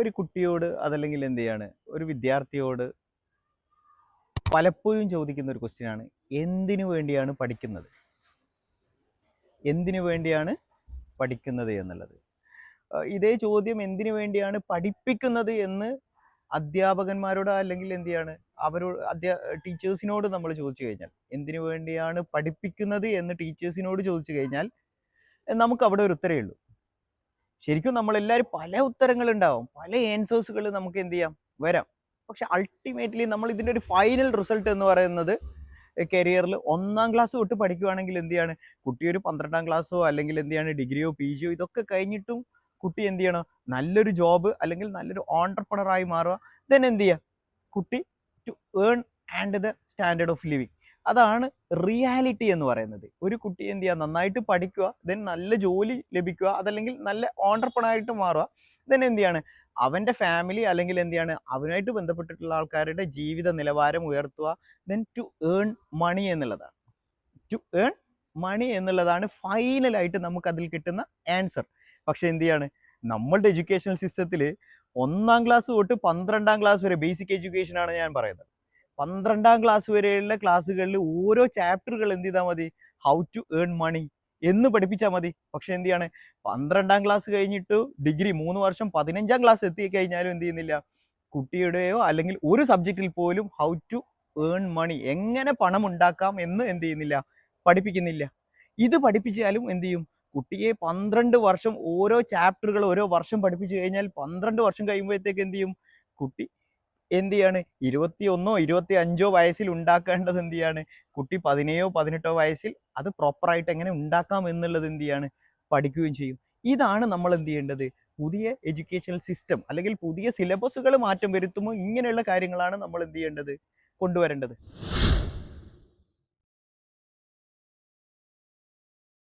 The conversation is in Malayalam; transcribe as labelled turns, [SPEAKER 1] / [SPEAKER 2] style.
[SPEAKER 1] ഒരു കുട്ടിയോട് അതല്ലെങ്കിൽ എന്ത് ചെയ്യാണ് ഒരു വിദ്യാർത്ഥിയോട് പലപ്പോഴും ചോദിക്കുന്ന ഒരു ക്വസ്റ്റ്യനാണ്, എന്തിനു വേണ്ടിയാണ് പഠിക്കുന്നത്, എന്തിനു വേണ്ടിയാണ് പഠിക്കുന്നത് എന്നുള്ളത്. ഇതേ ചോദ്യം എന്തിനു വേണ്ടിയാണ് പഠിപ്പിക്കുന്നത് എന്ന് അധ്യാപകന്മാരോട് അല്ലെങ്കിൽ എന്ത് ചെയ്യാണ് അവരോട് ടീച്ചേഴ്സിനോട് നമ്മൾ ചോദിച്ചു കഴിഞ്ഞാൽ, എന്തിനു വേണ്ടിയാണ് പഠിപ്പിക്കുന്നത് എന്ന് ടീച്ചേഴ്സിനോട് ചോദിച്ചു കഴിഞ്ഞാൽ നമുക്ക് അവിടെ ഒരു ഉത്തരവേ ഉള്ളൂ. ശരിക്കും നമ്മളെല്ലാവരും പല ഉത്തരങ്ങളുണ്ടാവും, പല ആൻസേഴ്സുകൾ നമുക്ക് എന്ത് ചെയ്യാം വരാം. പക്ഷെ അൾട്ടിമേറ്റ്ലി നമ്മൾ ഇതിൻ്റെ ഒരു ഫൈനൽ റിസൾട്ട് എന്ന് പറയുന്നത് കരിയറിൽ 1ാം ക്ലാസ് തൊട്ട് പഠിക്കുകയാണെങ്കിൽ എന്ത് ചെയ്യാണ് കുട്ടി ഒരു 12ാം ക്ലാസ്സോ അല്ലെങ്കിൽ എന്ത് ചെയ്യാണ് ഡിഗ്രിയോ PGയോ ഇതൊക്കെ കഴിഞ്ഞിട്ടും കുട്ടി എന്ത് ചെയ്യണം, നല്ലൊരു ജോബ് അല്ലെങ്കിൽ നല്ലൊരു ഓൺടർപ്രണറായി മാറുക. ദെൻ എന്ത് ചെയ്യുക, കുട്ടി to earn and the standard of living. അതാണ് റിയാലിറ്റി എന്ന് പറയുന്നത്. ഒരു കുട്ടി എന്ത് ചെയ്യുക, നന്നായിട്ട് പഠിക്കുക, ദെൻ നല്ല ജോലി ലഭിക്കുക, അതല്ലെങ്കിൽ നല്ല ഓൺടർപ്രണറായിട്ട് മാറുക. ദെൻ എന്ത് ചെയ്യാണ് അവൻ്റെ ഫാമിലി അല്ലെങ്കിൽ എന്ത് ചെയ്യാണ് അവനായിട്ട് ബന്ധപ്പെട്ടിട്ടുള്ള ആൾക്കാരുടെ ജീവിത നിലവാരം ഉയർത്തുക. ദെൻ ടു ഏൺ മണി എന്നുള്ളതാണ്. ടു ഏൺ മണി എന്നുള്ളതാണ് ഫൈനലായിട്ട് നമുക്ക് അതിൽ കിട്ടുന്ന ആൻസർ. പക്ഷെ എന്ത് ചെയ്യാണ് നമ്മളുടെ എഡ്യൂക്കേഷണൽ സിസ്റ്റത്തിൽ 1ാം ക്ലാസ് തൊട്ട് 12ാം ക്ലാസ് വരെ ബേസിക് എഡ്യൂക്കേഷൻ ആണ് ഞാൻ പറയുന്നത്. 12ാം ക്ലാസ് വരെയുള്ള ക്ലാസ്സുകളിൽ ഓരോ ചാപ്റ്ററുകൾ എന്ത് ചെയ്താൽ മതി, ഹൗ ടു ഏൺ മണി എന്ന് പഠിപ്പിച്ചാൽ മതി. പക്ഷെ എന്ത് ചെയ്യാണ് 12ാം ക്ലാസ് കഴിഞ്ഞിട്ട് ഡിഗ്രി 3 വർഷം 15ാം ക്ലാസ് എത്തിക്കഴിഞ്ഞാലും എന്ത് ചെയ്യുന്നില്ല, കുട്ടിയുടെയോ അല്ലെങ്കിൽ ഒരു സബ്ജക്റ്റിൽ പോലും ഹൗ ടു ഏൺ മണി, എങ്ങനെ പണം ഉണ്ടാക്കാം എന്ന് എന്ത് ചെയ്യുന്നില്ല, പഠിപ്പിക്കുന്നില്ല. ഇത് പഠിപ്പിച്ചാലും എന്ത് ചെയ്യും, കുട്ടിയെ 12 വർഷം ഓരോ ചാപ്റ്ററുകൾ ഓരോ വർഷം പഠിപ്പിച്ചു കഴിഞ്ഞാൽ 12 വർഷം കഴിയുമ്പോഴത്തേക്ക് എന്ത് ചെയ്യും, കുട്ടി എന്ത് ചെയ്യാണ് 21ഓ 25ഓ വയസ്സിൽ ഉണ്ടാക്കേണ്ടത് എന്ത് ചെയ്യാണ് കുട്ടി 17ഓ 18ഓ വയസ്സിൽ അത് പ്രോപ്പറായിട്ട് എങ്ങനെ ഉണ്ടാക്കാം എന്നുള്ളത് എന്ത് ചെയ്യാണ് പഠിക്കുകയും ചെയ്യും. ഇതാണ് നമ്മൾ എന്ത് ചെയ്യേണ്ടത്, പുതിയ എഡ്യൂക്കേഷണൽ സിസ്റ്റം അല്ലെങ്കിൽ പുതിയ സിലബസുകൾ മാറ്റം വരുത്തുമ്പോൾ ഇങ്ങനെയുള്ള കാര്യങ്ങളാണ് നമ്മൾ എന്ത് ചെയ്യേണ്ടത്, കൊണ്ടുവരേണ്ടത്.